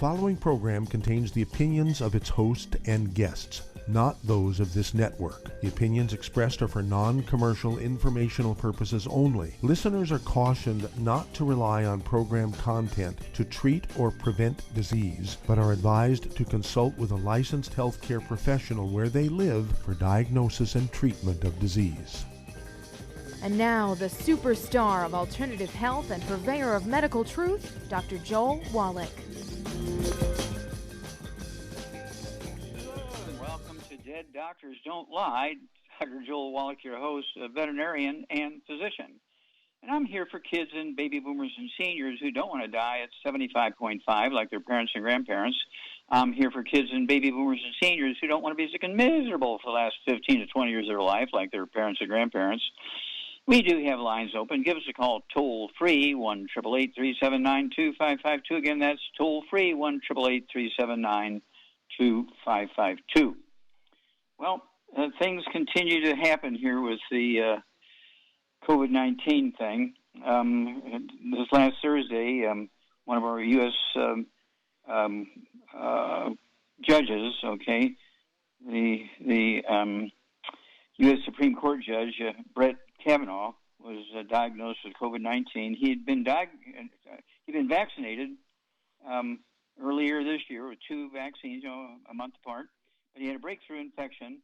following program contains the opinions of its host and guests, not those of this network. The opinions expressed are for non-commercial informational purposes only. Listeners are cautioned not to rely on program content to treat or prevent disease, but are advised to consult with a licensed healthcare professional where they live for diagnosis and treatment of disease. And now, the superstar of alternative health and purveyor of medical truth, Dr. Joel Wallach. Welcome to Dead Doctors Don't Lie. Dr. Joel Wallach, your host, a veterinarian and physician. And I'm here for kids and baby boomers and seniors who don't want to die at 75.5 like their parents and grandparents. I'm here for kids and baby boomers and seniors who don't want to be sick and miserable for the last 15 to 20 years of their life like their parents and grandparents. We do have lines open. Give us a call toll-free, 1-888-379-2552. Again, that's toll-free, 1-888-379-2552. Well, things continue to happen here with the COVID-19 thing. This last Thursday, one of our U.S. Judges, the U.S. Supreme Court Judge, Brett Kavanaugh, was diagnosed with COVID-19. He'd been vaccinated earlier this year with 2 vaccines, a month apart, but he had a breakthrough infection.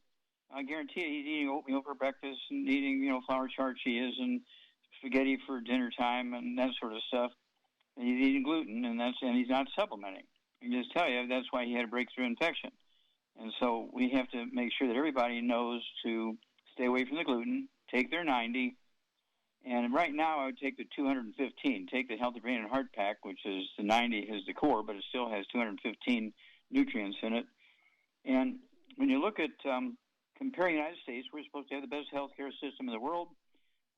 I guarantee you he's eating oatmeal for breakfast and eating, flour tortillas and spaghetti for dinner time and that sort of stuff. And he's eating gluten, and he's not supplementing. I can just tell you that's why he had a breakthrough infection. And so we have to make sure that everybody knows to stay away from the gluten, take their 90, and right now I would take the 215. Take the Healthy Brain and Heart Pack, which is the 90 is the core, but it still has 215 nutrients in it. And when you look at comparing the United States, we're supposed to have the best healthcare system in the world.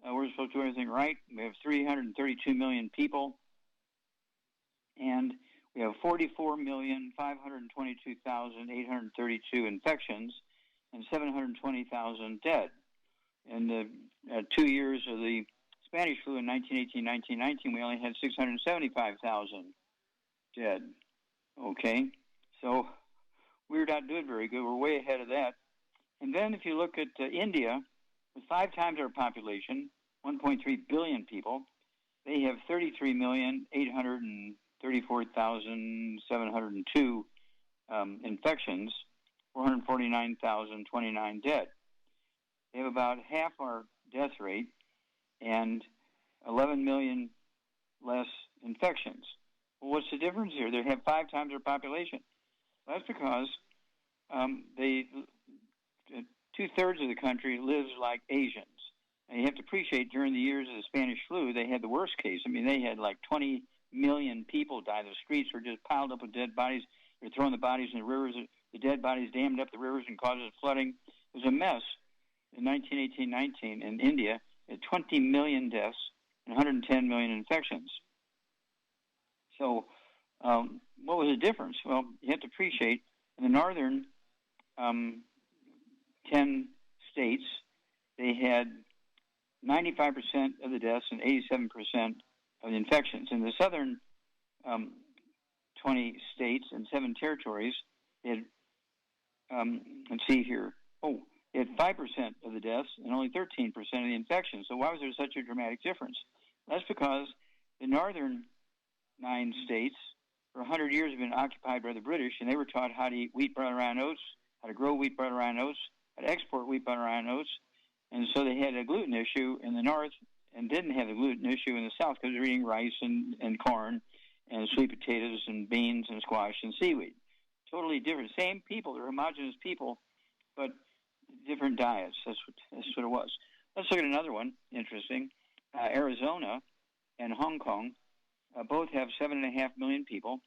We're supposed to do everything right. We have 332 million people, and we have 44,522,832 infections and 720,000 dead. In the 2 years of the Spanish flu in 1918-1919, we only had 675,000 dead. Okay, so we're not doing very good. We're way ahead of that. And then if you look at India, with 5 times our population, 1.3 billion people, they have 33,834,702 infections, 449,029 dead. They have about half our death rate and 11 million less infections. Well, what's the difference here? They have 5 times our population. Well, that's because 2/3 of the country lives like Asians. And you have to appreciate during the years of the Spanish flu, they had the worst case. I mean, they had like 20 million people die. The streets were just piled up with dead bodies. They were throwing the bodies in the rivers. The dead bodies dammed up the rivers and caused flooding. It was a mess. In 1918-19 in India, had 20 million deaths and 110 million infections. So what was the difference? Well, you have to appreciate in the northern 10 states, they had 95% of the deaths and 87% of the infections. In the southern 20 states and 7 territories, they had, let's see here, they had 5% of the deaths and only 13% of the infections. So why was there such a dramatic difference? That's because the northern 9 states for 100 years have been occupied by the British, and they were taught how to eat wheat, barley, rye, and oats, how to grow wheat, barley, rye, and oats, how to export wheat, barley, rye, and oats. And so they had a gluten issue in the north and didn't have a gluten issue in the south because they were eating rice and corn and sweet potatoes and beans and squash and seaweed. Totally different. Same people. They're homogenous people, but different diets. That's what it was. Let's look at another one. Interesting. Arizona and Hong Kong both have 7.5 million people.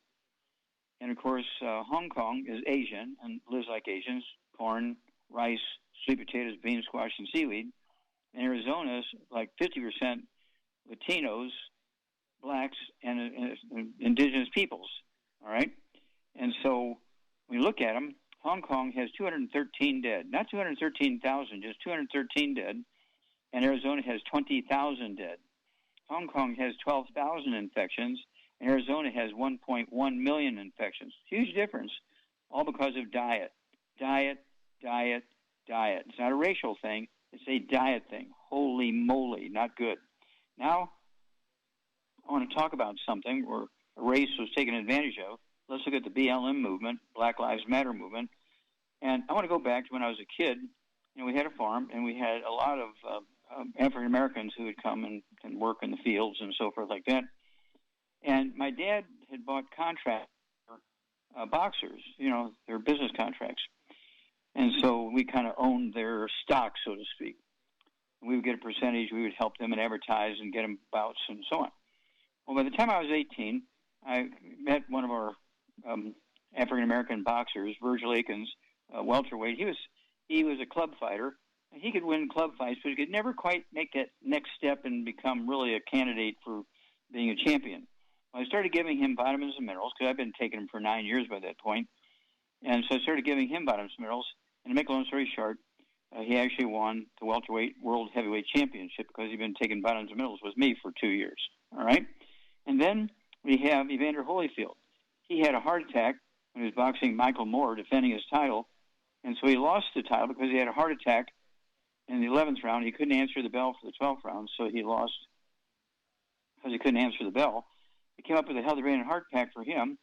And, of course, Hong Kong is Asian and lives like Asians, corn, rice, sweet potatoes, beans, squash, and seaweed. And Arizona is like 50% Latinos, blacks, and indigenous peoples, all right? And so when you look at them, Hong Kong has 213 dead. Not 213,000, just 213 dead. And Arizona has 20,000 dead. Hong Kong has 12,000 infections. and Arizona has 1.1 million infections. Huge difference, all because of diet. Diet, diet, diet. It's not a racial thing. It's a diet thing. Holy moly, not good. Now, I want to talk about something where a race was taken advantage of. Let's look at the BLM movement, Black Lives Matter movement. And I want to go back to when I was a kid. We had a farm, and we had a lot of African Americans who would come and work in the fields and so forth like that. And my dad had bought contracts for boxers, their business contracts. And so we kind of owned their stock, so to speak. We would get a percentage. We would help them and advertise and get them bouts and so on. Well, by the time I was 18, I met one of our African-American boxers, Virgil Akins, welterweight. He was a club fighter. He could win club fights, but he could never quite make that next step and become really a candidate for being a champion. I started giving him vitamins and minerals because I've been taking them for 9 years by that point. And so I started giving him vitamins and minerals. And to make a long story short, he actually won the welterweight world heavyweight championship because he'd been taking vitamins and minerals with me for 2 years. All right? And then we have Evander Holyfield. He had a heart attack when he was boxing Michael Moore, defending his title. And so he lost the title because he had a heart attack in the 11th round. He couldn't answer the bell for the 12th round, so he lost because he couldn't answer the bell. They came up with a healthy brain and heart pack for him.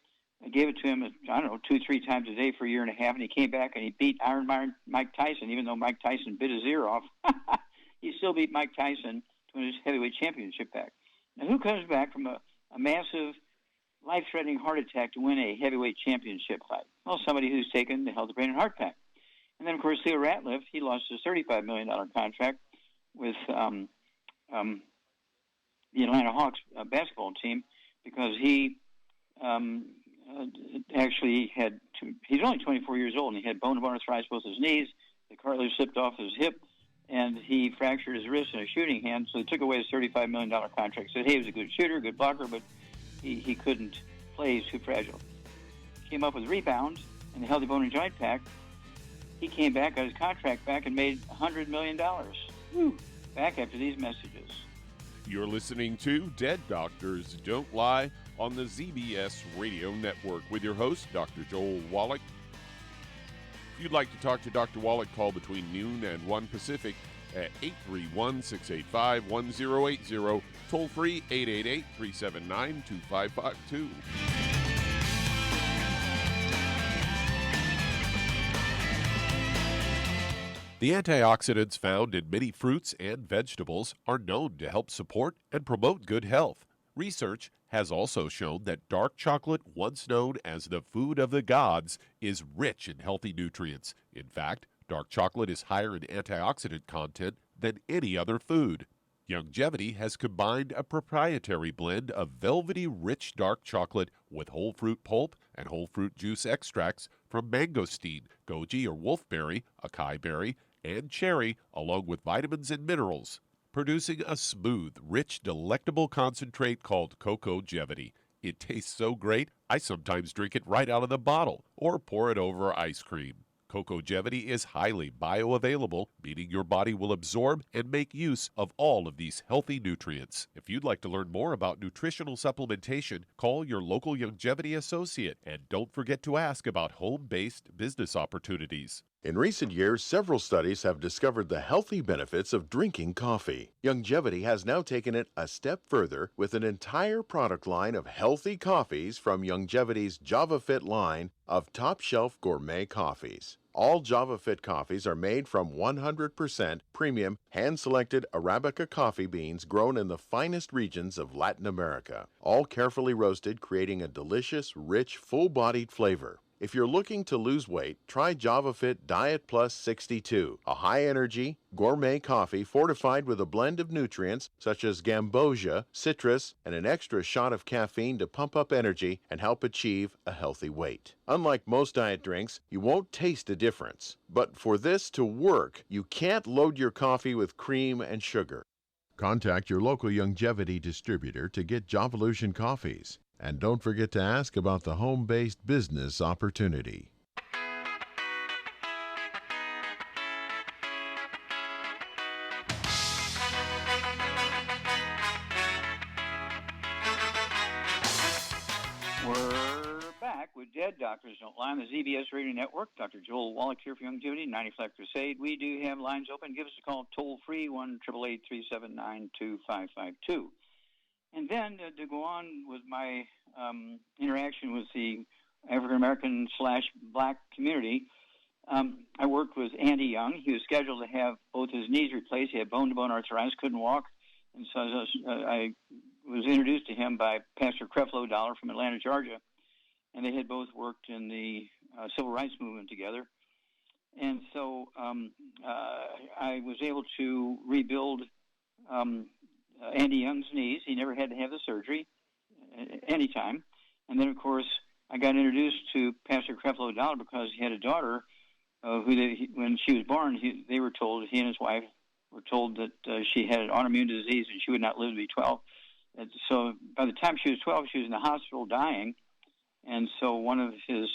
I gave it to him, 2-3 times a day for a year and a half, and he came back and he beat Iron Mike Tyson, even though Mike Tyson bit his ear off. He still beat Mike Tyson to win his heavyweight championship back. Now, who comes back from a massive, life-threatening heart attack to win a heavyweight championship fight? Well, somebody who's taken the healthy brain and heart pack. And then, of course, Theo Ratliff, he lost his $35 million contract with the Atlanta Hawks basketball team because he actually he's only 24 years old, and he had bone-to-bone arthritis both his knees, the cartilage slipped off his hip, and he fractured his wrist in a shooting hand, so they took away his $35 million contract. Said, hey, he was a good shooter, good blocker, but he couldn't play, he's too fragile. Came up with Rebound and the Healthy Bone and Joint Pack. He came back, got his contract back, and made $100 million. Woo. Back after these messages. You're listening to Dead Doctors Don't Lie on the ZBS Radio Network with your host, Dr. Joel Wallach. If you'd like to talk to Dr. Wallach, call between noon and 1 Pacific at 831-685-1080, toll free 888-379-2552. The antioxidants found in many fruits and vegetables are known to help support and promote good health. Research has also shown that dark chocolate, once known as the food of the gods, is rich in healthy nutrients. In fact, dark chocolate is higher in antioxidant content than any other food. Longevity has combined a proprietary blend of velvety rich dark chocolate with whole fruit pulp and whole fruit juice extracts from mangosteen, goji or wolfberry, acai berry, and cherry, along with vitamins and minerals, producing a smooth, rich, delectable concentrate called Cocogevity. It tastes so great, I sometimes drink it right out of the bottle or pour it over ice cream. Cocogevity is highly bioavailable, meaning your body will absorb and make use of all of these healthy nutrients. If you'd like to learn more about nutritional supplementation, call your local Longevity associate, and don't forget to ask about home-based business opportunities. In recent years, several studies have discovered the healthy benefits of drinking coffee. Longevity has now taken it a step further with an entire product line of healthy coffees from Longevity's JavaFit line of top-shelf gourmet coffees. All JavaFit coffees are made from 100% premium, hand-selected Arabica coffee beans grown in the finest regions of Latin America, all carefully roasted, creating a delicious, rich, full-bodied flavor. If you're looking to lose weight, try JavaFit Diet Plus 62, a high-energy, gourmet coffee fortified with a blend of nutrients such as gambosia, citrus, and an extra shot of caffeine to pump up energy and help achieve a healthy weight. Unlike most diet drinks, you won't taste a difference. But for this to work, you can't load your coffee with cream and sugar. Contact your local Longevity distributor to get Javalution coffees. And don't forget to ask about the home-based business opportunity. We're back with Dead Doctors Don't Lie on the ZBS Radio Network. Dr. Joel Wallach here for Youngevity, 90 Flat Crusade. We do have lines open. Give us a call toll-free, 1-888-379-2552. And then to go on with my interaction with the African-American/Black community, I worked with Andy Young. He was scheduled to have both his knees replaced. He had bone-to-bone arthritis, couldn't walk. And so I was introduced to him by Pastor Creflo Dollar from Atlanta, Georgia. And they had both worked in the civil rights movement together. And so I was able to rebuild Andy Young's knees. He never had to have the surgery anytime. And then, of course, I got introduced to Pastor Creflo Dollar because he had a daughter when she was born, he and his wife were told that she had an autoimmune disease and she would not live to be 12. And so by the time she was 12, she was in the hospital dying. And so one of his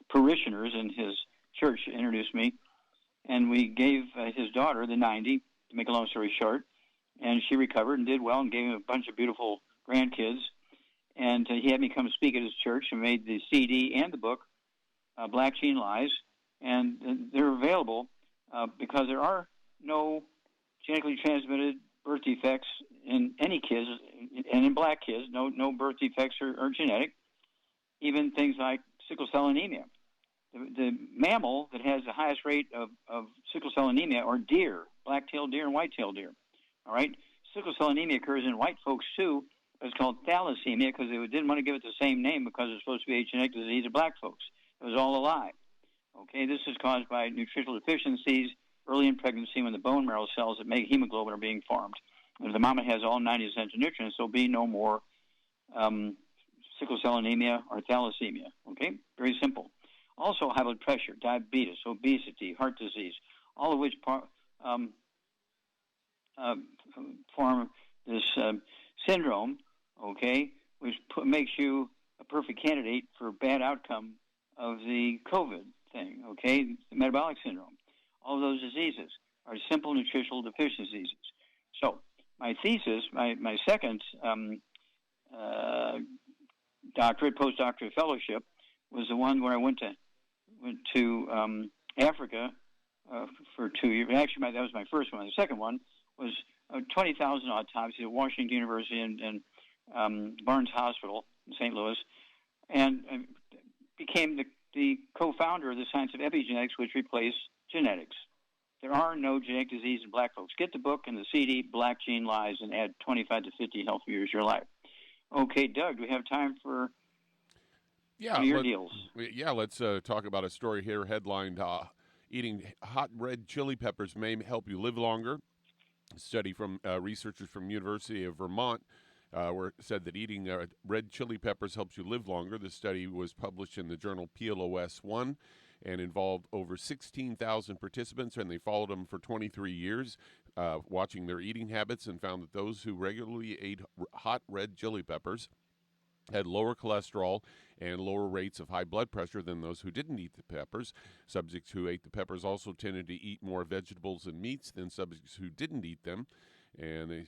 parishioners in his church introduced me, and we gave his daughter the 90, to make a long story short, and she recovered and did well and gave him a bunch of beautiful grandkids. And he had me come speak at his church and made the CD and the book, Black Gene Lies, and they're available because there are no genetically transmitted birth defects in any kids, and in black kids, no birth defects are genetic, even things like sickle cell anemia. The mammal that has the highest rate of sickle cell anemia are deer, black-tailed deer and white-tailed deer. All right? Sickle cell anemia occurs in white folks, too, but it's called thalassemia because they didn't want to give it the same name because it's supposed to be a genetic disease of black folks. It was all a lie. Okay, this is caused by nutritional deficiencies early in pregnancy when the bone marrow cells that make hemoglobin are being formed. And if the mama has all 90 essential nutrients, there'll be no more sickle cell anemia or thalassemia. Okay, very simple. Also, high blood pressure, diabetes, obesity, heart disease, all of which form this syndrome, okay, which makes you a perfect candidate for bad outcome of the COVID thing, okay, the metabolic syndrome. All of those diseases are simple nutritional deficiencies. So my thesis, my second doctorate, postdoctorate fellowship, was the one where I went to Africa for 2 years. Actually, that was my first one. The second one was 20,000 autopsies at Washington University and Barnes Hospital in St. Louis, and became the co-founder of the science of epigenetics, which replaced genetics. There are no genetic diseases in black folks. Get the book and the CD, Black Gene Lies, and add 25 to 50 healthy years to your life. Okay, Doug, do we have time for your deals? Yeah, let's talk about a story here headlined, Eating Hot Red Chili Peppers May Help You Live Longer. A study from researchers from University of Vermont said that eating red chili peppers helps you live longer. The study was published in the journal PLOS One and involved over 16,000 participants, and they followed them for 23 years, watching their eating habits, and found that those who regularly ate hot red chili peppers had lower cholesterol and lower rates of high blood pressure than those who didn't eat the peppers. Subjects who ate the peppers also tended to eat more vegetables and meats than subjects who didn't eat them, and they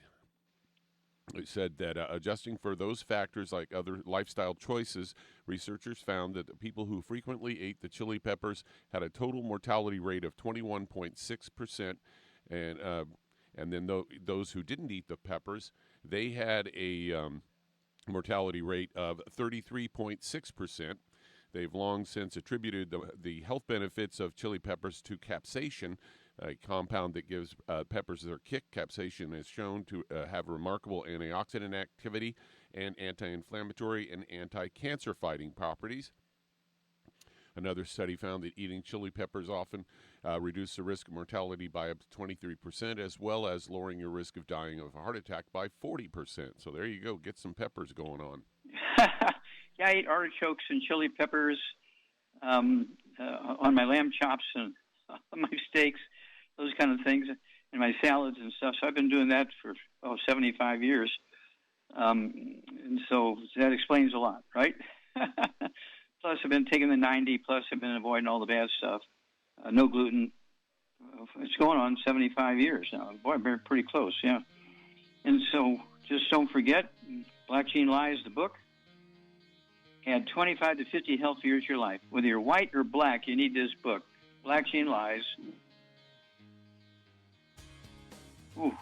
said that adjusting for those factors like other lifestyle choices, researchers found that the people who frequently ate the chili peppers had a total mortality rate of 21.6%, and then those who didn't eat the peppers, they had a mortality rate of 33.6%. They've long since attributed the health benefits of chili peppers to capsaicin, a compound that gives peppers their kick. Capsaicin is shown to have remarkable antioxidant activity and anti-inflammatory and anti-cancer fighting properties. Another study found that eating chili peppers often reduced the risk of mortality by up to 23%, as well as lowering your risk of dying of a heart attack by 40%. So there you go. Get some peppers going on. Yeah, I eat artichokes and chili peppers on my lamb chops and on my steaks, those kind of things, and my salads and stuff. So I've been doing that for 75 years. And so that explains a lot, right? Plus, I've been taking the 90, plus I've been avoiding all the bad stuff. No gluten. It's going on 75 years now. Boy, we're pretty close, yeah. And so just don't forget, Black Gene Lies, the book, Add 25 to 50 healthy years to your life. Whether you're white or black, you need this book, Black Gene Lies. Ooh,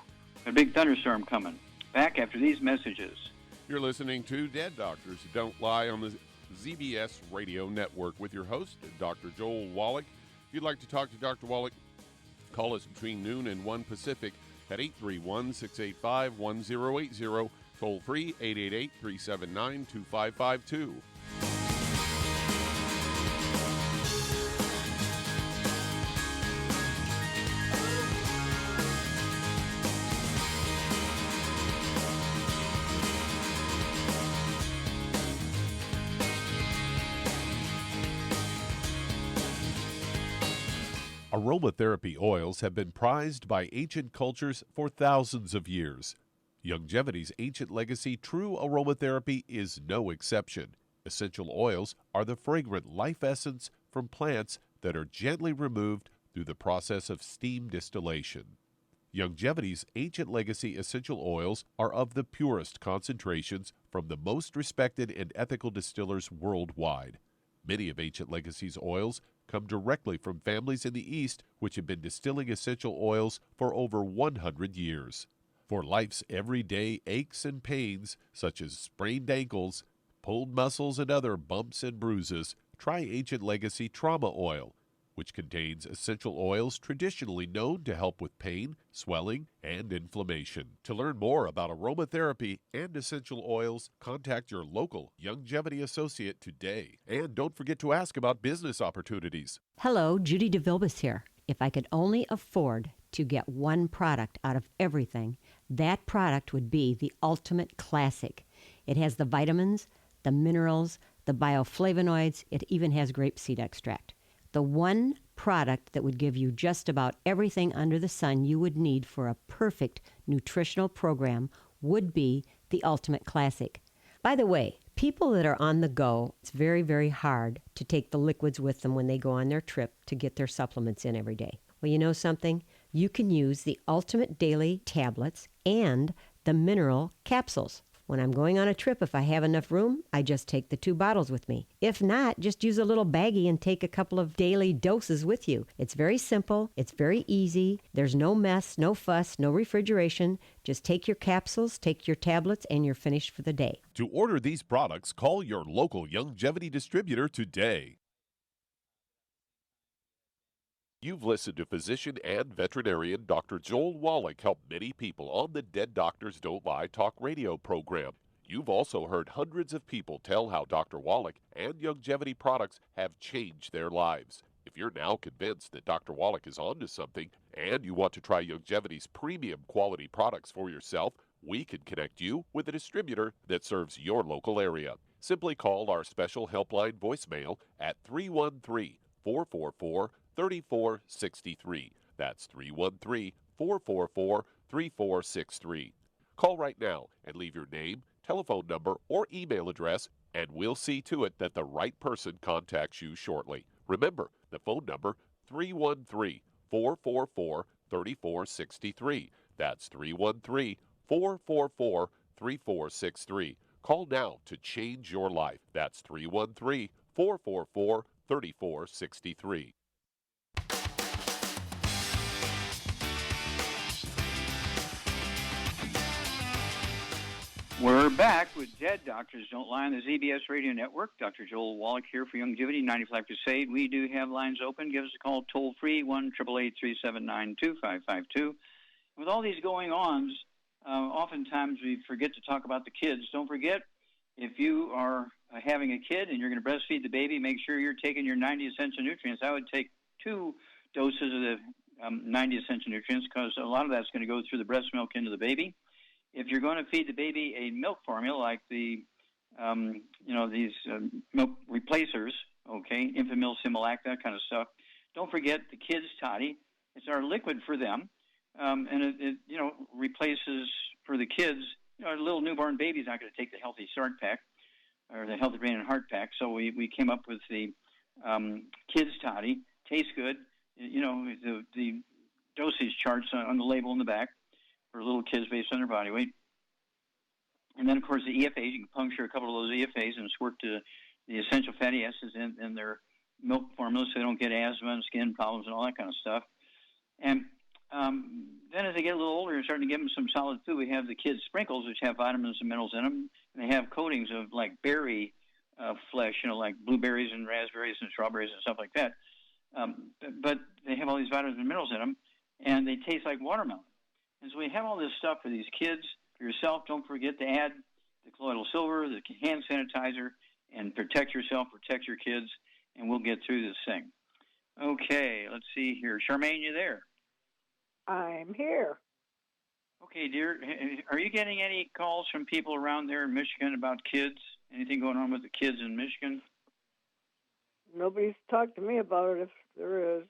a big thunderstorm coming. Back after these messages. You're listening to Dead Doctors Don't Lie on the ZBS Radio Network with your host, Dr. Joel Wallach. If you'd like to talk to Dr. Wallach, call us between noon and 1 Pacific at 831-685-1080, toll free 888-379-2552. Aromatherapy oils have been prized by ancient cultures for thousands of years. Longevity's ancient legacy, true aromatherapy, is no exception. Essential oils are the fragrant life essence from plants that are gently removed through the process of steam distillation. Longevity's ancient legacy essential oils are of the purest concentrations from the most respected and ethical distillers worldwide. Many of Ancient Legacy's oils come directly from families in the East which have been distilling essential oils for over 100 years. For life's everyday aches and pains, such as sprained ankles, pulled muscles, and other bumps and bruises, try Ancient Legacy Trauma Oil, which contains essential oils traditionally known to help with pain, swelling, and inflammation. To learn more about aromatherapy and essential oils, contact your local Longevity associate today. And don't forget to ask about business opportunities. Hello, Judy DeVilbus here. If I could only afford to get one product out of everything, that product would be the Ultimate Classic. It has the vitamins, the minerals, the bioflavonoids. It even has grapeseed extract. The one product that would give you just about everything under the sun you would need for a perfect nutritional program would be the Ultimate Classic. By the way, people that are on the go, it's very, very hard to take the liquids with them when they go on their trip to get their supplements in every day. Well, you know something? You can use the Ultimate Daily Tablets and the mineral capsules. When I'm going on a trip, if I have enough room, I just take the 2 bottles with me. If not, just use a little baggie and take a couple of daily doses with you. It's very simple. It's very easy. There's no mess, no fuss, no refrigeration. Just take your capsules, take your tablets, and you're finished for the day. To order these products, call your local Longevity distributor today. You've listened to physician and veterinarian Dr. Joel Wallach help many people on the Dead Doctors Don't Lie talk radio program. You've also heard hundreds of people tell how Dr. Wallach and Longevity products have changed their lives. If you're now convinced that Dr. Wallach is onto something and you want to try Longevity's premium quality products for yourself, we can connect you with a distributor that serves your local area. Simply call our special helpline voicemail at 313-444-3463. That's 313-444-3463. Call right now and leave your name, telephone number, or email address, and we'll see to it that the right person contacts you shortly. Remember, the phone number, 313-444-3463. That's 313-444-3463. Call now to change your life. That's 313-444-3463. We're back with Dead Doctors Don't Lie on the ZBS Radio Network. Dr. Joel Wallach here for Longevity 95 Crusade. We do have lines open. Give us a call toll-free, 1-888-379-2552. With all these going-ons, oftentimes we forget to talk about the kids. Don't forget, if you are having a kid and you're going to breastfeed the baby, make sure you're taking your 90 essential nutrients. I would take 2 doses of the 90 essential nutrients because a lot of that's going to go through the breast milk into the baby. If you're going to feed the baby a milk formula like the, these milk replacers, okay, Infamil, Similac, that kind of stuff, don't forget the kids' toddy. It's our liquid for them, and it replaces for the kids. A little newborn baby's not going to take the Healthy Start Pack or the Healthy Brain and Heart Pack, so we came up with the kids' toddy. Tastes good. The dosage charts on the label in the back for little kids based on their body weight. And then, of course, the EFAs. You can puncture a couple of those EFAs and squirt the the essential fatty acids in their milk formula, so they don't get asthma and skin problems and all that kind of stuff. And then as they get a little older, you're starting to give them some solid food. We have the kids' sprinkles, which have vitamins and minerals in them. And they have coatings of like berry flesh, like blueberries and raspberries and strawberries and stuff like that. But they have all these vitamins and minerals in them, and they taste like watermelon. And so we have all this stuff for these kids. For yourself, don't forget to add the colloidal silver, the hand sanitizer, and protect yourself, protect your kids, and we'll get through this thing. Okay, let's see here. Charmaine, you there? I'm here. Okay, dear. Are you getting any calls from people around there in Michigan about kids? Anything going on with the kids in Michigan? Nobody's talked to me about it, if there is.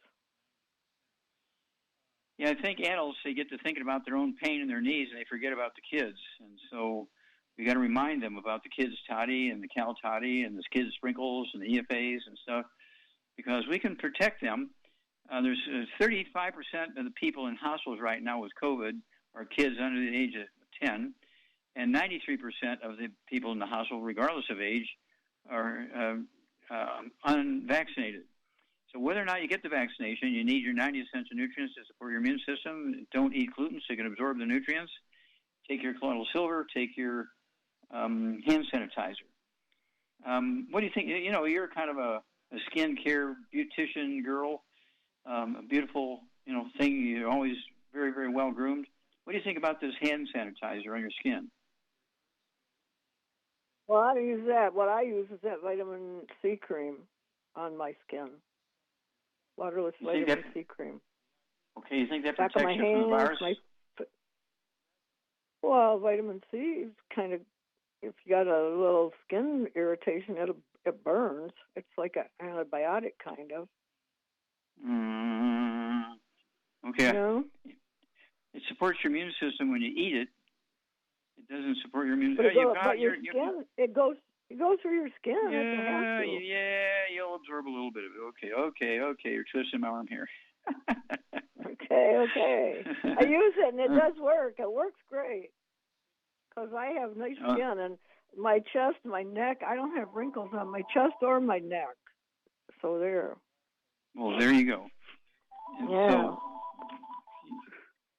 Yeah, I think adults, they get to thinking about their own pain in their knees and they forget about the kids. And so we got to remind them about the kids' toddy and the Cal toddy and the kids' sprinkles and the EFAs and stuff, because we can protect them. There's 35% of the people in hospitals right now with COVID are kids under the age of 10, and 93% of the people in the hospital, regardless of age, are unvaccinated. So whether or not you get the vaccination, you need your 90 essential nutrients to support your immune system. Don't eat gluten so you can absorb the nutrients. Take your colloidal silver. Take your hand sanitizer. What do you think? You're kind of a skincare beautician girl, a beautiful, thing. You're always very, very well groomed. What do you think about this hand sanitizer on your skin? Well, I don't use that. What I use is that vitamin C cream on my skin. Waterless vitamin C cream. Okay, you think that protects you from the virus? Well, vitamin C is kind of, if you got a little skin irritation, it burns. It's like an antibiotic, kind of. Okay. It supports your immune system when you eat it. It doesn't support your immune system. It goes through your skin. Yeah, you'll absorb a little bit of it. Okay. You're twisting my arm here. Okay. I use it, and it does work. It works great because I have nice skin, and my chest, my neck, I don't have wrinkles on my chest or my neck. So there. Well, there you go. And yeah. So,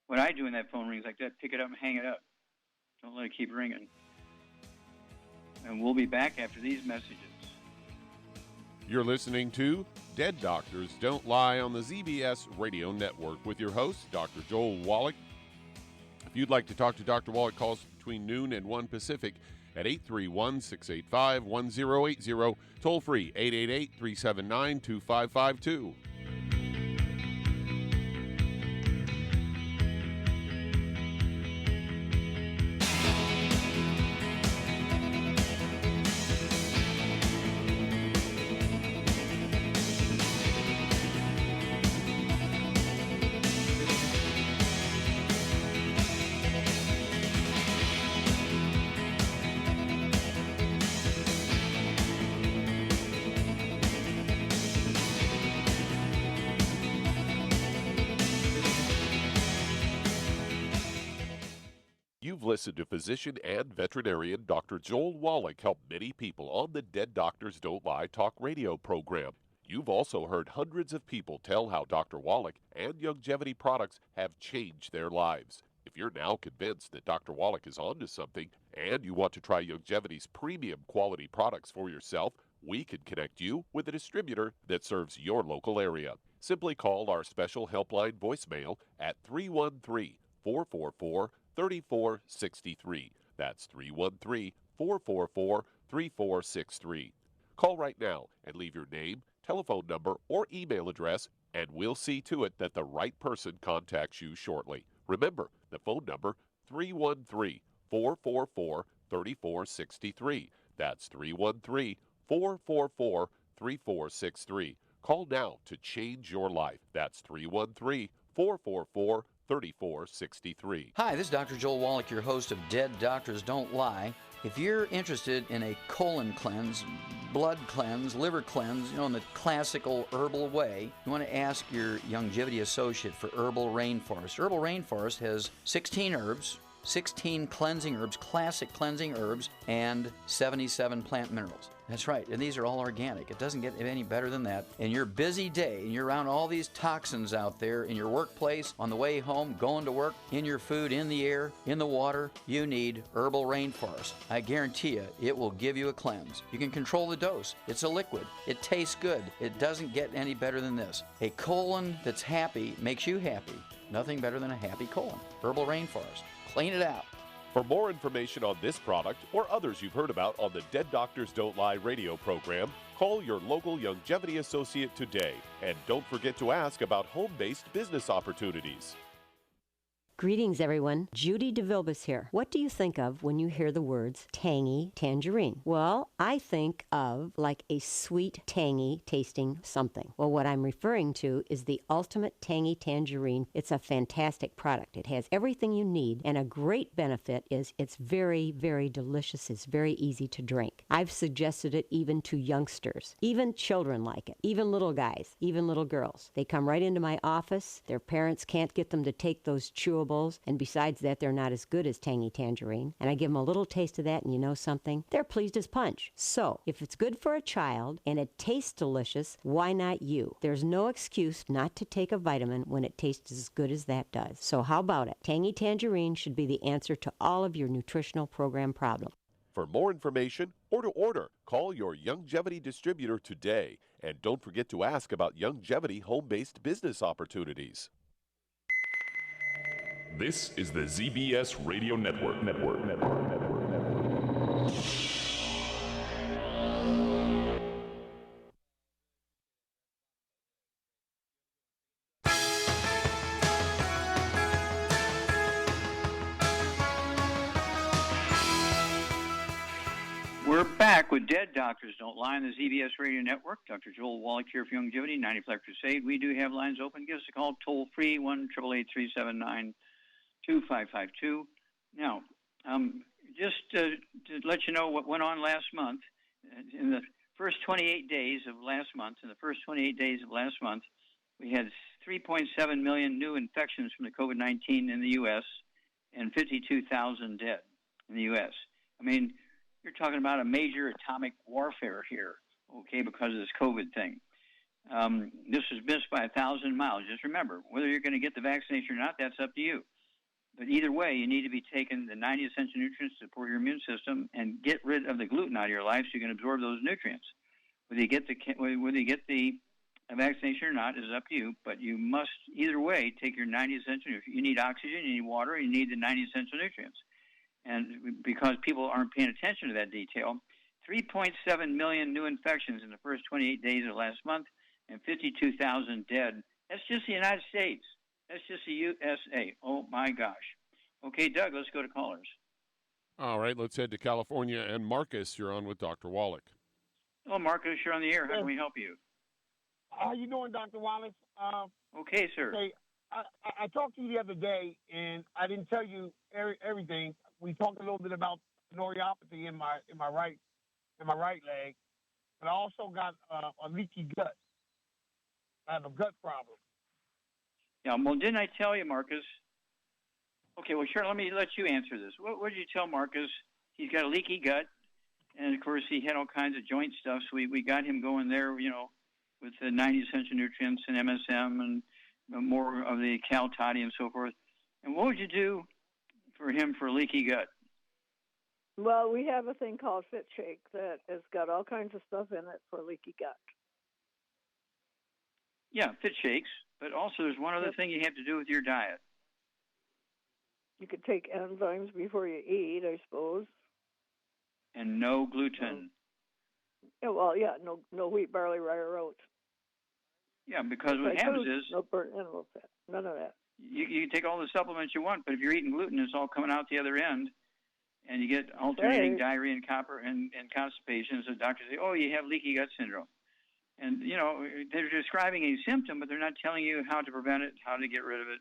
what I do when that phone rings like that, pick it up and hang it up. Don't let it keep ringing. And we'll be back after these messages. You're listening to Dead Doctors Don't Lie on the ZBS Radio Network with your host, Dr. Joel Wallach. If you'd like to talk to Dr. Wallach, call us between noon and 1 Pacific at 831-685-1080, toll free 888-379-2552. You've listened to physician and veterinarian Dr. Joel Wallach help many people on the Dead Doctors Don't Lie talk radio program. You've also heard hundreds of people tell how Dr. Wallach and Youngevity products have changed their lives. If you're now convinced that Dr. Wallach is onto something and you want to try Youngevity's premium quality products for yourself, we can connect you with a distributor that serves your local area. Simply call our special helpline voicemail at 313-444-3463. That's 313-444-3463. Call right now and leave your name, telephone number, or email address, and we'll see to it that the right person contacts you shortly. Remember, the phone number, 313-444-3463. That's 313-444-3463. Call now to change your life. That's 313-444-3463. Hi, this is Dr. Joel Wallach, your host of Dead Doctors Don't Lie. If you're interested in a colon cleanse, blood cleanse, liver cleanse, in the classical herbal way, you want to ask your Youngevity associate for Herbal Rainforest. Herbal Rainforest has 16 herbs, 16 cleansing herbs, classic cleansing herbs, and 77 plant minerals. That's right, and these are all organic. It doesn't get any better than that. In your busy day, and you're around all these toxins out there in your workplace, on the way home, going to work, in your food, in the air, in the water, you need Herbal Rainforest. I guarantee you, it will give you a cleanse. You can control the dose. It's a liquid. It tastes good. It doesn't get any better than this. A colon that's happy makes you happy. Nothing better than a happy colon. Herbal Rainforest. Clean it out. For more information on this product or others you've heard about on the Dead Doctors Don't Lie radio program, call your local Longevity associate today. And don't forget to ask about home-based business opportunities. Greetings, everyone. Judy DeVilbus here. What do you think of when you hear the words tangy tangerine? Well, I think of like a sweet, tangy tasting something. Well, what I'm referring to is the Ultimate Tangy Tangerine. It's a fantastic product. It has everything you need, and a great benefit is it's very, very delicious. It's very easy to drink. I've suggested it even to youngsters. Even children like it. Even little guys. Even little girls. They come right into my office. Their parents can't get them to take those chewables, and besides that, they're not as good as Tangy Tangerine. And I give them a little taste of that, and you know something? They're pleased as punch. So, if it's good for a child and it tastes delicious, why not you? There's no excuse not to take a vitamin when it tastes as good as that does. So how about it? Tangy Tangerine should be the answer to all of your nutritional program problems. For more information or to order, call your Longevity distributor today. And don't forget to ask about Longevity home-based business opportunities. This is the ZBS Radio Network. We're back with Dead Doctors Don't Lie on the ZBS Radio Network. Dr. Joel Wallach here for Longevity, 95 Crusade. We do have lines open. Give us a call toll-free, 1-888-379-2552. Now, just to let you know what went on last month, in the first 28 days of last month, we had 3.7 million new infections from the COVID-19 in the U.S. and 52,000 dead in the U.S. I mean, you're talking about a major atomic warfare here, okay, because of this COVID thing. This was missed by 1,000 miles. Just remember, whether you're going to get the vaccination or not, that's up to you. But either way, you need to be taking the 90 essential nutrients to support your immune system and get rid of the gluten out of your life so you can absorb those nutrients. Whether you get the vaccination or not is up to you, but you must either way take your 90 essential nutrients. You need oxygen, you need water, you need the 90 essential nutrients. And because people aren't paying attention to that detail, 3.7 million new infections in the first 28 days of last month and 52,000 dead. That's just the United States. That's just the USA. Oh, my gosh. Okay, Doug, let's go to callers. All right, let's head to California. And Marcus, you're on with Dr. Wallach. Oh, Marcus, you're on the air. How can we help you? How you doing, Dr. Wallace? Okay, sir. Okay, I talked to you the other day, and I didn't tell you everything. We talked a little bit about neuropathy in my right leg, but I also got a leaky gut. I have a gut problem. Yeah, well, didn't I tell you, Marcus? Okay, well, sure, let me let you answer this. What did you tell Marcus? He's got a leaky gut, and, of course, he had all kinds of joint stuff, so we got him going there, you know, with the 90 essential nutrients and MSM and more of the Cal Toddy and so forth. And what would you do for him for a leaky gut? Well, we have a thing called Fit Shake that has got all kinds of stuff in it for leaky gut. Yeah, Fit Shakes, but also there's one other thing you have to do with your diet. You could take enzymes before you eat, I suppose. And no gluten. Yeah, well, yeah, no wheat, barley, rye, or oats. Yeah, because what happens is no burnt animal fat, none of that. You can take all the supplements you want, but if you're eating gluten, it's all coming out the other end, and you get alternating diarrhea and copper and constipation. So doctors say, oh, you have leaky gut syndrome. And, you know, they're describing a symptom, but they're not telling you how to prevent it, how to get rid of it,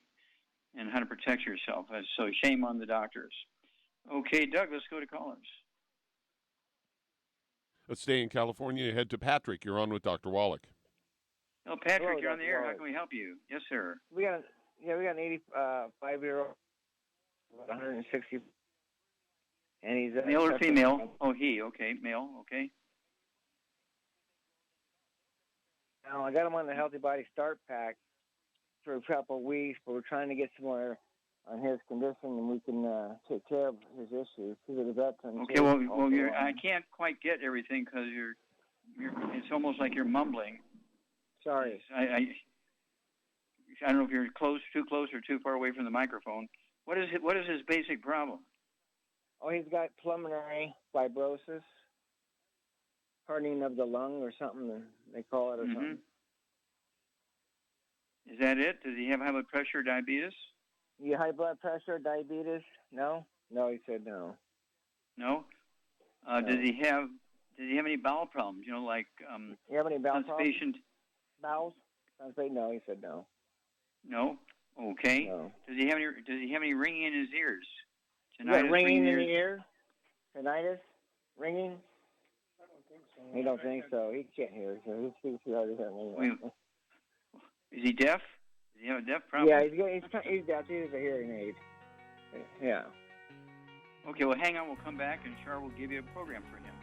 and how to protect yourself. So shame on the doctors. Okay, Doug, let's go to callers. Let's stay in California. Head to Patrick. You're on with Dr. Wallach. Oh, Patrick, Hello, you're on the Dr. air. Wallach. How can we help you? Yes, sir. We got an 85-year-old 160. And he's male or female? Oh, he. Okay, male. Okay. Now, I got him on the Healthy Body Start Pack for a couple of weeks, but we're trying to get some more on his condition, and we can take care of his issues. He's a veteran. Okay, I can't quite get everything because you're. It's almost like you're mumbling. Sorry. I don't know if you're too close or too far away from the microphone. What is his basic problem? Oh, he's got pulmonary fibrosis, hardening of the lung or something, they call it, or something. Is that it? Does he have high blood pressure, diabetes? Yeah, high blood pressure, diabetes? No? No, he said no. No? No. Does he have any bowel problems? You know, like you have any bowel constipation? Bowels? Constipation? No, he said no. No? Okay. No. Does he have any ringing in his ears? Tinnitus, ringing in the ear? Tinnitus? Ringing? He don't think so. He can't hear, so he speaks too hard to hear me. Is he deaf? Does he have a deaf problem? Yeah, he's deaf. He has a hearing aid. Yeah. Okay, well, hang on. We'll come back, and Char will give you a program for him.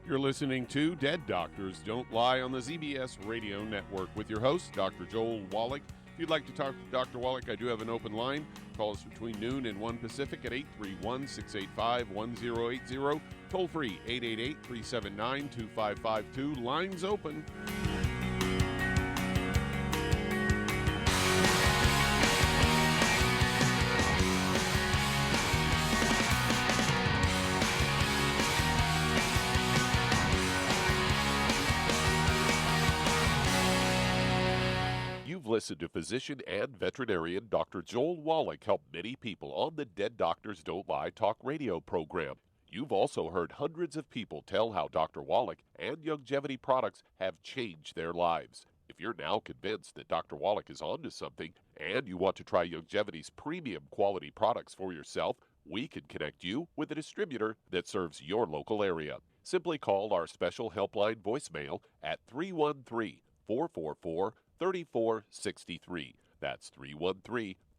You're listening to Dead Doctors Don't Lie on the ZBS Radio Network with your host, Dr. Joel Wallach. If you'd like to talk to Dr. Wallach, I do have an open line. Call us between noon and 1 Pacific at 831-685-1080. Toll free, 888-379-2552. Lines open. Listened to physician and veterinarian Dr. Joel Wallach help many people on the Dead Doctors Don't Lie talk radio program. You've also heard hundreds of people tell how Dr. Wallach and Youngevity products have changed their lives. If you're now convinced that Dr. Wallach is onto something and you want to try Youngevity's premium quality products for yourself, we can connect you with a distributor that serves your local area. Simply call our special helpline voicemail at 313-444-3463. That's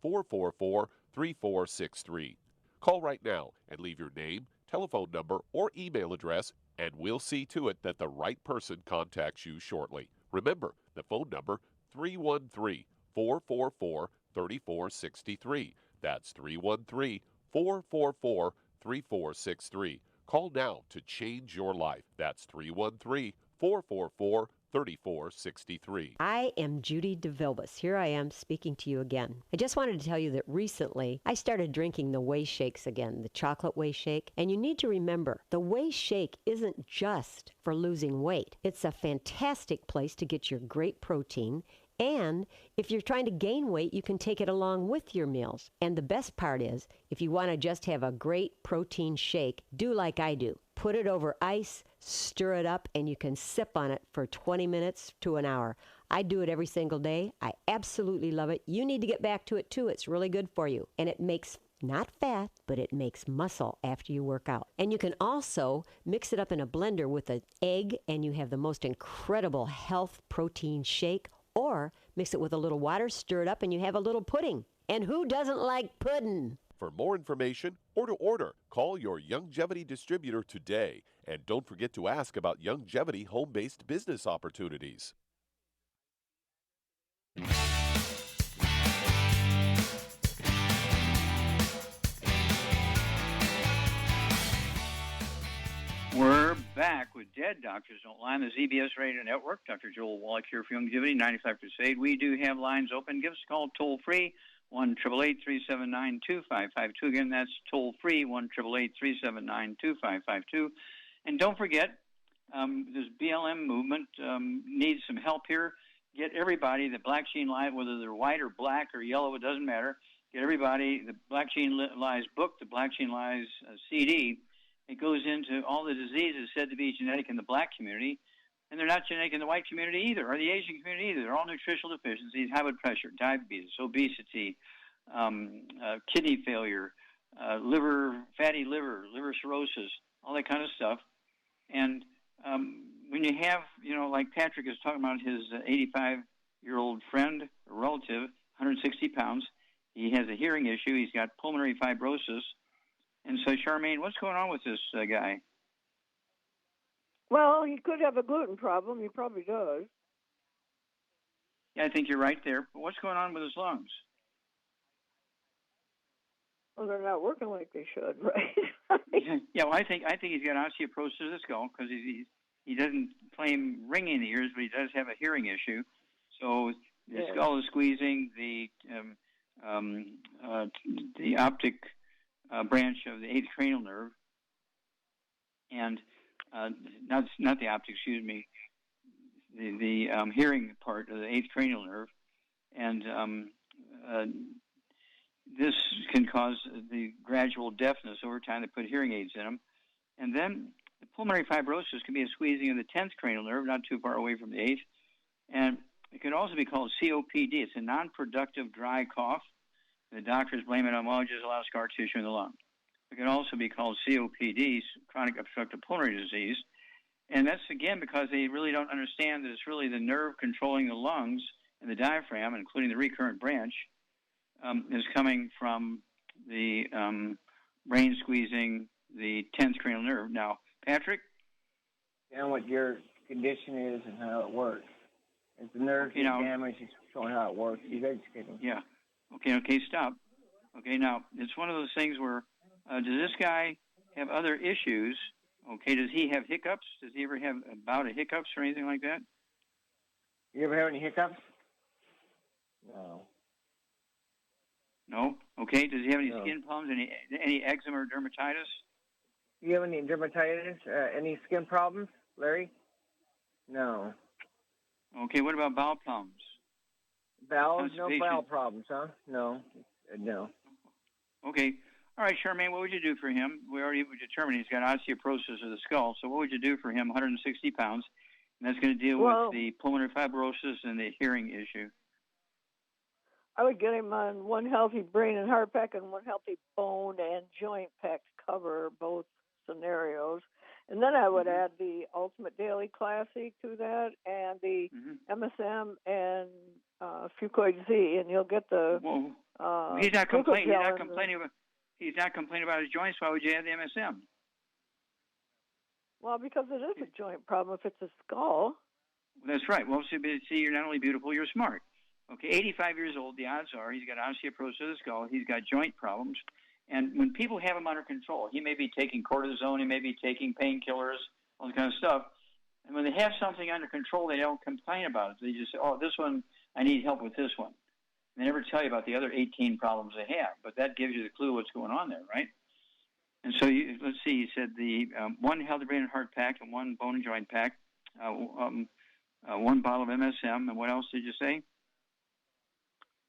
313-444-3463. Call right now and leave your name, telephone number, or email address, and we'll see to it that the right person contacts you shortly. Remember, the phone number, 313-444-3463. That's 313-444-3463. Call now to change your life. That's 313-444-3463. I am Judy DeVilbus. Here I am speaking to you again. I just wanted to tell you that recently I started drinking the Whey Shakes again, the chocolate Whey Shake. And you need to remember, the Whey Shake isn't just for losing weight. It's a fantastic place to get your great protein. And if you're trying to gain weight, you can take it along with your meals. And the best part is, if you want to just have a great protein shake, do like I do. Put it over ice, stir it up, and you can sip on it for 20 minutes to an hour. I do it every single day. I absolutely love it. You need to get back to it too. It's really good for you. And it makes not fat, but it makes muscle after you work out. And you can also mix it up in a blender with an egg, and you have the most incredible health protein shake. Or mix it with a little water, stir it up, and you have a little pudding. And who doesn't like pudding? For more information or to order, call your Youngevity distributor today. And don't forget to ask about Youngevity home-based business opportunities. We're back with Dead Doctors Don't Lie on the ZBS Radio Network. Dr. Joel Wallach here for Youngevity, 95 Crusade. We do have lines open. Give us a call toll-free, 1-888-379-2552. Again, that's toll-free, 1-888-379-2552. And don't forget, this BLM movement needs some help here. Get everybody the Black Gene Lies, whether they're white or black or yellow, it doesn't matter. Get everybody the Black Gene Lies book, the Black Gene Lies CD. It goes into all the diseases said to be genetic in the black community, and they're not genetic in the white community either, or the Asian community either. They're all nutritional deficiencies, high blood pressure, diabetes, obesity, kidney failure, fatty liver, liver cirrhosis, all that kind of stuff. And when you have, like Patrick is talking about his 85-year-old friend or relative, 160 pounds, he has a hearing issue. He's got pulmonary fibrosis. And so, Charmaine, what's going on with this guy? Well, he could have a gluten problem. He probably does. Yeah, I think you're right there. But what's going on with his lungs? Well, they're not working like they should, right? Yeah, well, I think he's got osteoporosis of the skull because he doesn't claim ringing in the ears, but he does have a hearing issue. So the skull is squeezing the optic branch of the 8th cranial nerve, and not the optic, excuse me, the hearing part of the 8th cranial nerve, and this can cause the gradual deafness over time. They put hearing aids in them. And then the pulmonary fibrosis can be a squeezing of the 10th cranial nerve, not too far away from the 8th. And it can also be called COPD. It's a non-productive dry cough. The doctors blame it on, well, just a lot of scar tissue in the lung. It can also be called COPD, chronic obstructive pulmonary disease. And that's, again, because they really don't understand that it's really the nerve controlling the lungs and the diaphragm, including the recurrent branch, is coming from the brain squeezing the 10th cranial nerve. Now, Patrick? And what your condition is and how it works. If the nerve is damaged, it's showing how it works. You guys kidding? Yeah. Okay, stop. Okay, now, it's one of those things where, does this guy have other issues? Okay, does he have hiccups? Does he ever have a bout of hiccups or anything like that? You ever have any hiccups? No. No? Okay, does he have any skin problems, any eczema or dermatitis? Do you have any dermatitis, any skin problems, Larry? No. Okay, what about bowel problems? Bowels? No bowel problems, huh? No. No. Okay. All right, Charmaine, what would you do for him? We already determined he's got osteoporosis of the skull, so what would you do for him, 160 pounds? And that's going to deal with the pulmonary fibrosis and the hearing issue. I would get him on one healthy brain and heart pack and one healthy bone and joint pack to cover both scenarios. And then I would add the Ultimate Daily Classic to that and the MSM and Fucoid Z, and you'll get the he's not complaining. He's not complaining about his joints. Why would you add the MSM? Well, because it is a joint problem if it's a skull. That's right. Well, see, you're not only beautiful, you're smart. Okay, 85 years old, the odds are he's got osteoporosis of the skull, he's got joint problems, and when people have him under control, he may be taking cortisone, he may be taking painkillers, all that kind of stuff, and when they have something under control, they don't complain about it. They just say, oh, this one, I need help with this one. They never tell you about the other 18 problems they have, but that gives you the clue what's going on there, right? And so, let's see, you said the one healthy brain and heart pack and one bone and joint pack, one bottle of MSM, and what else did you say?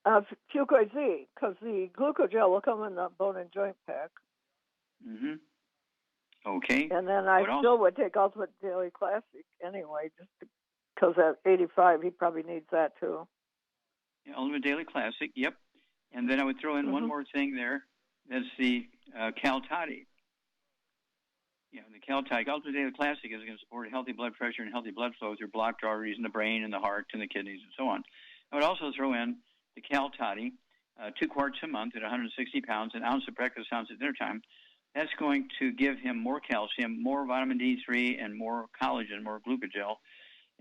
Fucoid Z, because the glucogel will come in the bone and joint pack. Mm-hmm. Okay. And then I still would take Ultimate Daily Classic anyway, just because at 85 he probably needs that too. Yeah, Ultimate Daily Classic, yep. And then I would throw in one more thing there. That's the Caltati. Yeah, the Caltati. Ultimate Daily Classic is going to support healthy blood pressure and healthy blood flow through blocked arteries in the brain and the heart and the kidneys and so on. I would also throw in the Caltati, 2 quarts a month at 160 pounds, an ounce at breakfast, ounce at dinner time. That's going to give him more calcium, more vitamin D3, and more collagen, more glucogel,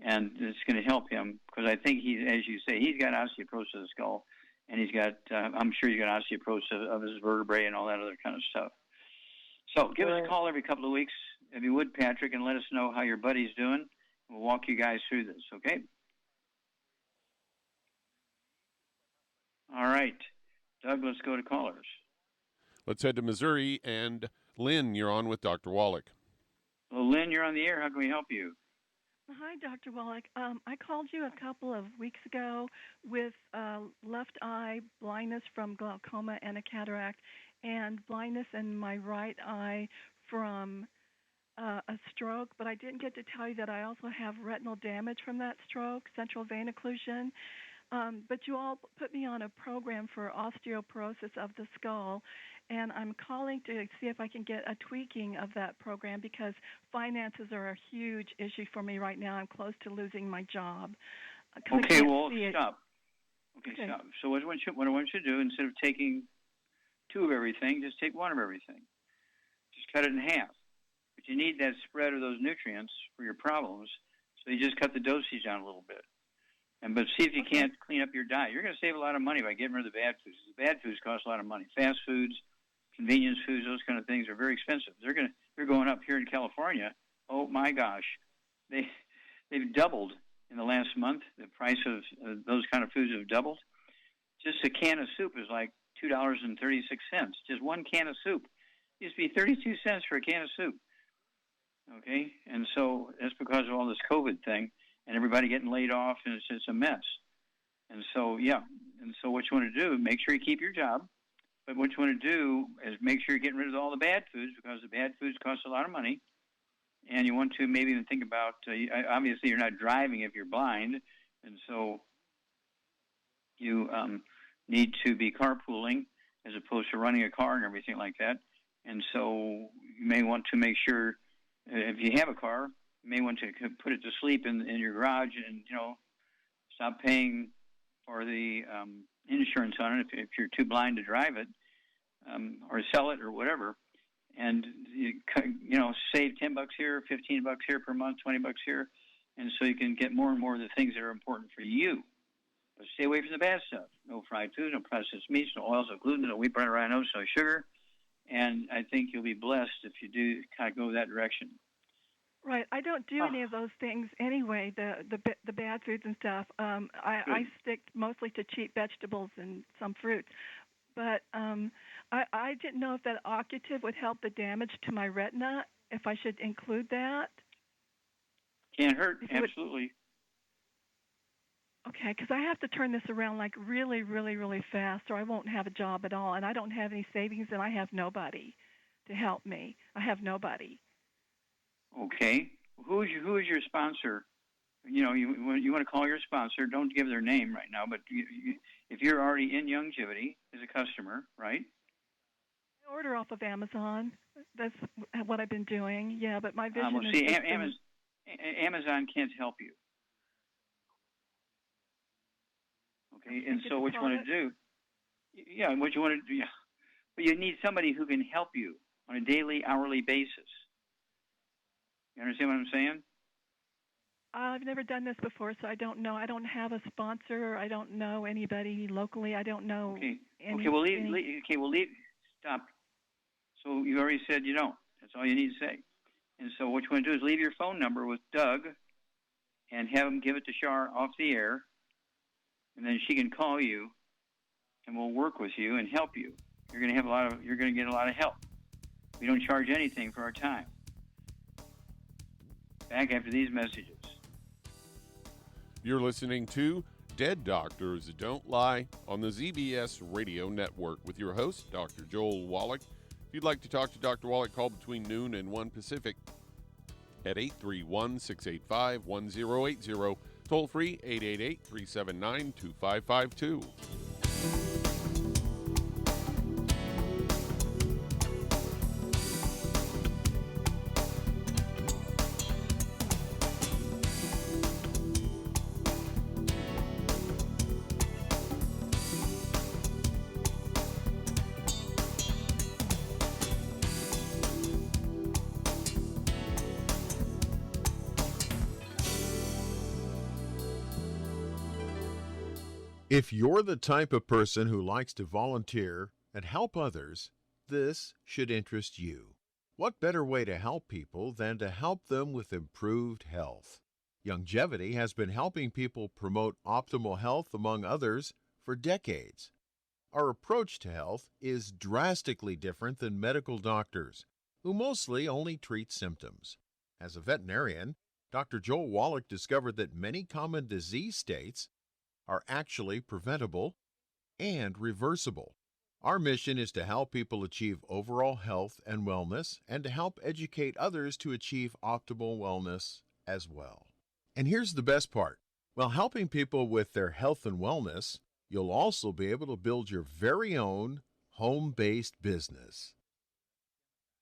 and it's going to help him because I think as you say, he's got osteoporosis of the skull, and he's got, I'm sure he's got osteoporosis of his vertebrae and all that other kind of stuff. So give us a call every couple of weeks, if you would, Patrick, and let us know how your buddy's doing. We'll walk you guys through this, okay? All right. Doug, let's go to callers. Let's head to Missouri. And Lynn, you're on with Dr. Wallach. Well, Lynn, you're on the air. How can we help you? Hi, Dr. Wallach. I called you a couple of weeks ago with left eye blindness from glaucoma and a cataract, and blindness in my right eye from a stroke, but I didn't get to tell you that I also have retinal damage from that stroke, central vein occlusion. But you all put me on a program for osteoporosis of the skull, and I'm calling to see if I can get a tweaking of that program because finances are a huge issue for me right now. I'm close to losing my job. Okay, well, stop. Okay. So what I want you to do, instead of taking 2 of everything, just take 1 of everything. Just cut it in half. But you need that spread of those nutrients for your problems, so you just cut the dosage down a little bit. But see if you can't clean up your diet. You're going to save a lot of money by getting rid of the bad foods. The bad foods cost a lot of money. Fast foods, convenience foods, those kind of things are very expensive. They're going up here in California. Oh my gosh, they've doubled in the last month. The price of those kind of foods have doubled. Just a can of soup is like $2.36. Just 1 can of soup. It used to be 32 cents for a can of soup. Okay, and so that's because of all this COVID thing and everybody getting laid off, and it's just a mess. And so, what you want to do, make sure you keep your job, but what you want to do is make sure you're getting rid of all the bad foods, because the bad foods cost a lot of money. And you want to maybe even think about, obviously you're not driving if you're blind, and so you need to be carpooling as opposed to running a car and everything like that. And so you may want to make sure, if you have a car, you may want to put it to sleep in your garage and, stop paying for the insurance on it if you're too blind to drive it, or sell it or whatever. And, save $10 here, $15 here per month, $20 here. And so you can get more and more of the things that are important for you. But stay away from the bad stuff. No fried food, no processed meats, no oils, no gluten, no wheat, butter, rye, oats, no sugar. And I think you'll be blessed if you do kind of go that direction. Right. I don't do any of those things anyway, the bad foods and stuff. I stick mostly to cheap vegetables and some fruits. But I didn't know if that occupative would help the damage to my retina, if I should include that. Can't hurt, absolutely. Okay, because I have to turn this around like really, really, really fast, or I won't have a job at all. And I don't have any savings, and I have nobody to help me. I have nobody. Okay. Who is your sponsor? You want to call your sponsor. Don't give their name right now, but if you're already in Youngevity as a customer, right? I order off of Amazon. That's what I've been doing. Yeah, but my vision is... Amazon can't help you. Okay, and so what you want to do... Yeah, what you want to do... Yeah. But you need somebody who can help you on a daily, hourly basis. You understand what I'm saying? I've never done this before, so I don't know. I don't have a sponsor. I don't know anybody locally. I don't know. Okay. Stop. So you already said you don't. That's all you need to say. And so what you want to do is leave your phone number with Doug, and have him give it to Shar off the air, and then she can call you, and we'll work with you and help you. You're going to get a lot of help. We don't charge anything for our time. Back after these messages. You're listening to Dead Doctors Don't Lie on the ZBS Radio Network with your host, Dr. Joel Wallach. If you'd like to talk to Dr. Wallach, call between noon and 1 Pacific at 831-685-1080. Toll free, 888-379-2552. If you're the type of person who likes to volunteer and help others, this should interest you. What better way to help people than to help them with improved health? Youngevity has been helping people promote optimal health, among others, for decades. Our approach to health is drastically different than medical doctors, who mostly only treat symptoms. As a veterinarian, Dr. Joel Wallach discovered that many common disease states are actually preventable and reversible. Our mission is to help people achieve overall health and wellness, and to help educate others to achieve optimal wellness as well. And here's the best part. While helping people with their health and wellness, you'll also be able to build your very own home-based business.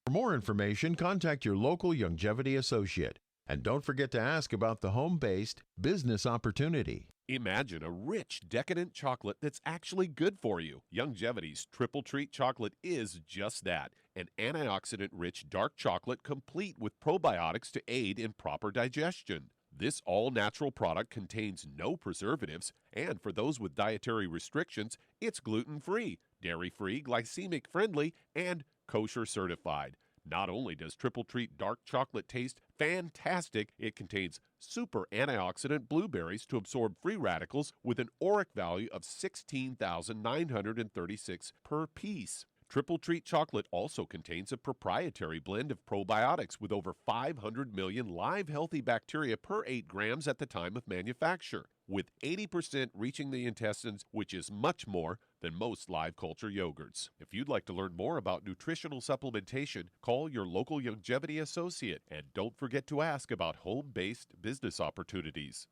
For more information, contact your local Youngevity associate. And don't forget to ask about the home-based business opportunity. Imagine a rich, decadent chocolate that's actually good for you. Youngevity's Triple Treat chocolate is just that, an antioxidant-rich dark chocolate complete with probiotics to aid in proper digestion. This all-natural product contains no preservatives, and for those with dietary restrictions, it's gluten-free, dairy-free, glycemic-friendly, and kosher certified. Not only does Triple Treat dark chocolate taste fantastic, it contains super antioxidant blueberries to absorb free radicals with an ORAC value of 16,936 per piece. Triple Treat chocolate also contains a proprietary blend of probiotics with over 500 million live healthy bacteria per 8 grams at the time of manufacture, with 80% reaching the intestines, which is much more than most live culture yogurts. If you'd like to learn more about nutritional supplementation, call your local Youngevity associate, and don't forget to ask about home-based business opportunities.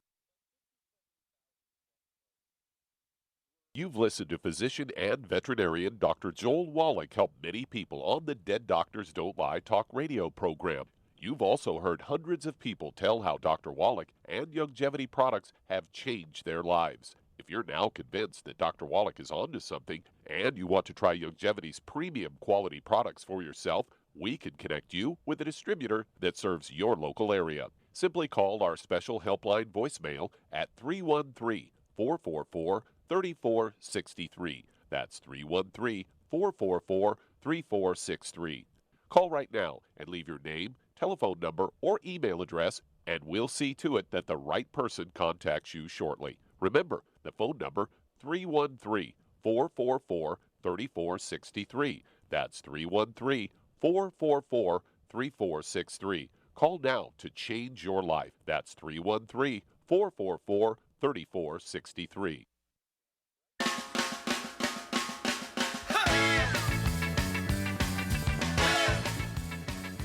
You've listened to physician and veterinarian Dr. Joel Wallach help many people on the Dead Doctors Don't Lie talk radio program. You've also heard hundreds of people tell how Dr. Wallach and Youngevity products have changed their lives. If you're now convinced that Dr. Wallach is onto something and you want to try Youngevity's premium quality products for yourself, we can connect you with a distributor that serves your local area. Simply call our special helpline voicemail at 313-444-3463. That's 313-444-3463. Call right now and leave your name, telephone number, or email address, and we'll see to it that the right person contacts you shortly. Remember, the phone number, 313-444-3463. That's 313-444-3463. Call now to change your life. That's 313-444-3463.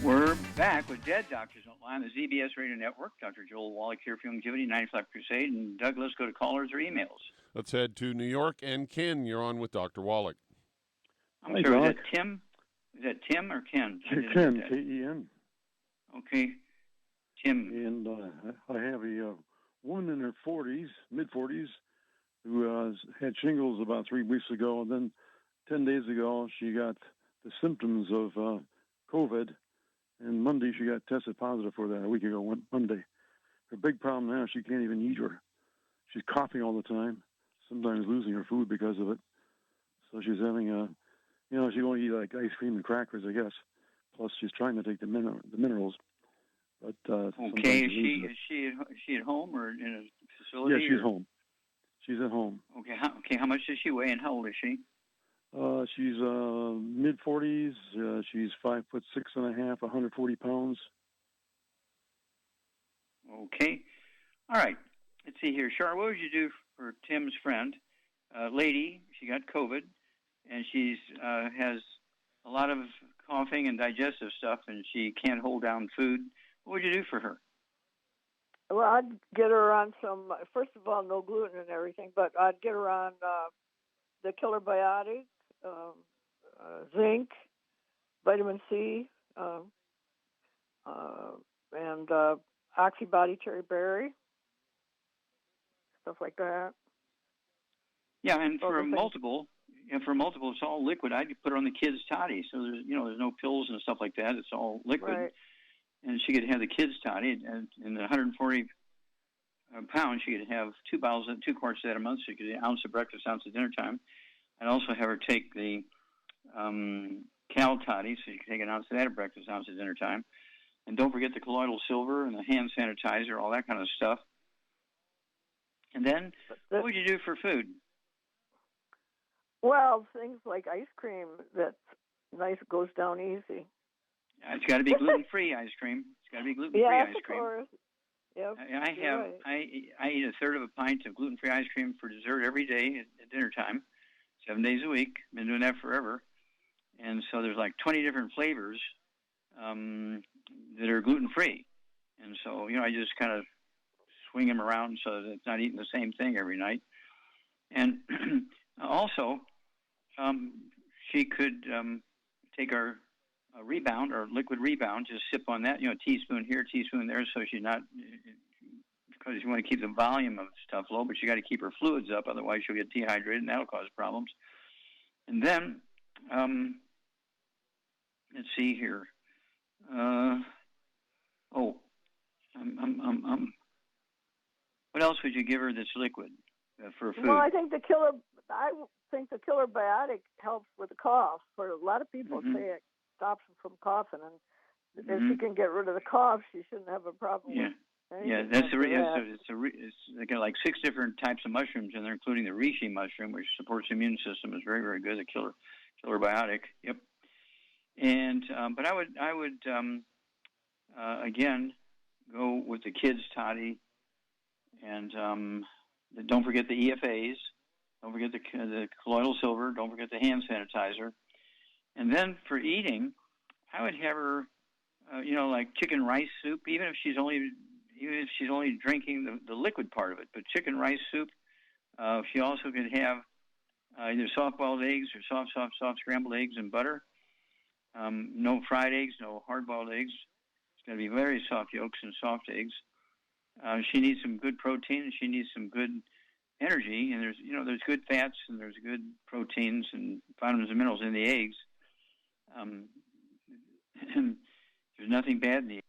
We're back with Dead Doctors Don't Lie on the ZBS Radio Network. Dr. Joel Wallach here for Youngevity, 95 Crusade. And Doug, let's go to callers or emails. Let's head to New York. And Ken, you're on with Dr. Wallach. I'm sorry, Doc. Is that Tim? Is that Tim or Ken? Ken, K-E-N. Okay. Tim. And I have a woman in her 40s, mid-40s, who had shingles about 3 weeks ago. And then 10 days ago, she got the symptoms of COVID. And Monday, she got tested positive for that a week ago, Monday. Her big problem now, she can't even eat her. She's coughing all the time, sometimes losing her food because of it. So she's having she won't eat like ice cream and crackers, I guess. Plus, she's trying to take the minerals. But okay, is she at home or in a facility? Yeah, she's home. She's at home. Okay, how much does she weigh and how old is she? She's mid-40s. She's 5'6.5", 140 pounds. Okay. All right. Let's see here. Char, what would you do for Tim's friend? Lady, she got COVID, and she's has a lot of coughing and digestive stuff, and she can't hold down food. What would you do for her? Well, I'd get her on some, first of all, no gluten and everything, but I'd get her on the Killer Biotic, zinc, vitamin C, and Oxybody Cherry Berry, stuff like that. Yeah, and for multiple, it's all liquid. I'd put her on the kids' toddy, so there's no pills and stuff like that. It's all liquid, right. And she could have the kids' toddy, and in the 140 pounds, she could have 2 quarts of that a month. So she could get an ounce at breakfast, ounce at dinner time. I'd also have her take the Cal toddy, so she could take an ounce of that at breakfast, ounce at dinner time. And don't forget the colloidal silver and the hand sanitizer, all that kind of stuff. And then, what would you do for food? Well, things like ice cream that's nice, goes down easy. It's got to be gluten-free ice cream. It's got to be gluten-free ice cream. Of course. Yep. I eat a third of a pint of gluten-free ice cream for dessert every day at dinner time, 7 days a week. Been doing that forever. And so there's like 20 different flavors that are gluten-free. And so, I just kind of swing them around so that it's not eating the same thing every night. And also, she could take our Rebound or liquid Rebound. Just sip on that, teaspoon here, teaspoon there, so she's not, because you want to keep the volume of stuff low, but you got to keep her fluids up, otherwise she'll get dehydrated, and that'll cause problems. And then, let's see here. What else would you give her that's liquid for food? Well, I think the killer biotic helps with the cough. For a lot of people, say it stops them from coughing, and if she can get rid of the cough, she shouldn't have a problem. Yeah. Yeah, that's it's like 6 different types of mushrooms in there, including the reishi mushroom, which supports the immune system. Is very, very good. A killer biotic. Yep. And but I would again go with the kids' toddy, and don't forget the EFAs. Don't forget the colloidal silver. Don't forget the hand sanitizer. And then for eating, I would have her, like chicken rice soup, even if she's only drinking the liquid part of it. But chicken rice soup. She also could have either soft-boiled eggs or soft scrambled eggs and butter. No fried eggs, no hard-boiled eggs. It's going to be very soft yolks and soft eggs. She needs some good protein, and she needs some good energy. And there's good fats and there's good proteins and vitamins and minerals in the eggs. There's nothing bad in the eggs.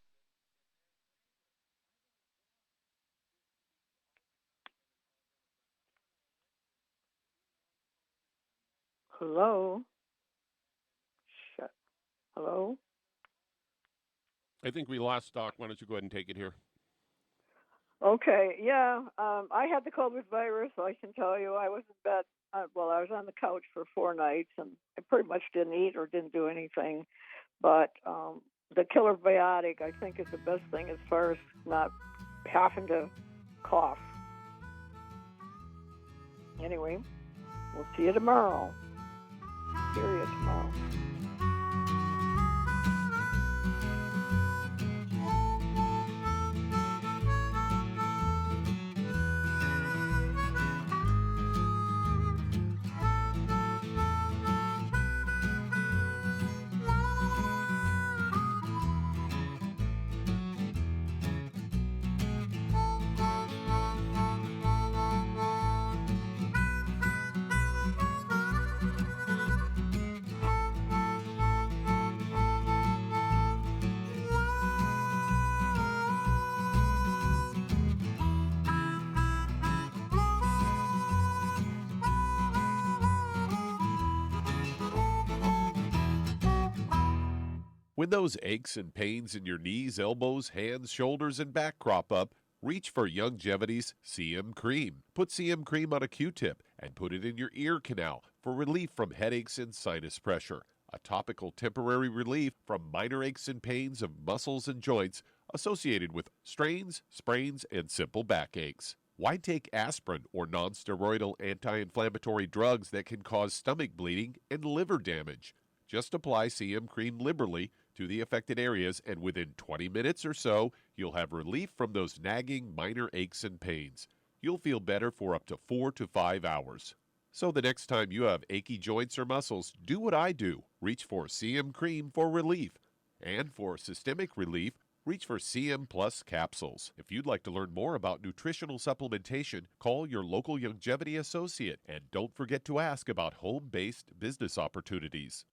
Hello? Shut. Hello? I think we lost Doc. Why don't you go ahead and take it here? Okay, yeah. I had the COVID virus, so I can tell you I was in bed. I was on the couch for 4 nights, and I pretty much didn't eat or didn't do anything. But the killer biotic, I think, is the best thing as far as not having to cough. Anyway, we'll see you tomorrow. Hear you tomorrow. When those aches and pains in your knees, elbows, hands, shoulders, and back crop up, reach for Youngevity's CM Cream. Put CM Cream on a Q-tip and put it in your ear canal for relief from headaches and sinus pressure. A topical temporary relief from minor aches and pains of muscles and joints associated with strains, sprains, and simple backaches. Why take aspirin or non-steroidal anti-inflammatory drugs that can cause stomach bleeding and liver damage? Just apply CM Cream liberally to the affected areas, and within 20 minutes or so, you'll have relief from those nagging minor aches and pains. You'll feel better for up to 4 to 5 hours. So the next time you have achy joints or muscles, do what I do. Reach for CM Cream for relief. And for systemic relief, reach for CM Plus capsules. If you'd like to learn more about nutritional supplementation, call your local Youngevity associate, and don't forget to ask about home-based business opportunities.